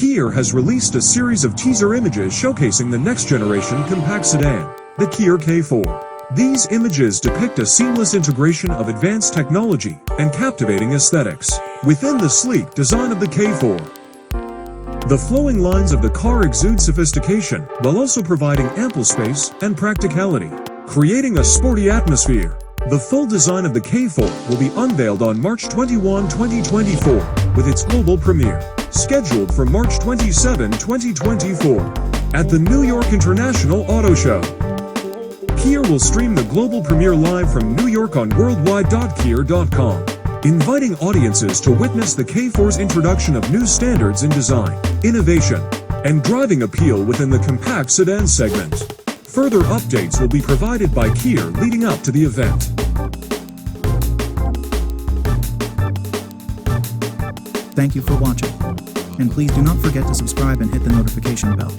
Kia has released a series of teaser images showcasing the next-generation compact sedan, the Kia K4. These images depict a seamless integration of advanced technology and captivating aesthetics within the sleek design of the K4. The flowing lines of the car exude sophistication while also providing ample space and practicality, creating a sporty atmosphere. The full design of the K4 will be unveiled on March 21, 2024, with its global premiere scheduled for March 27, 2024, at the New York International Auto Show. Kia will stream the global premiere live from New York on worldwide.kia.com, inviting audiences to witness the K4's introduction of new standards in design, innovation, and driving appeal within the compact sedan segment. Further updates will be provided by Kia leading up to the event. Thank you for watching, and please do not forget to subscribe and hit the notification bell.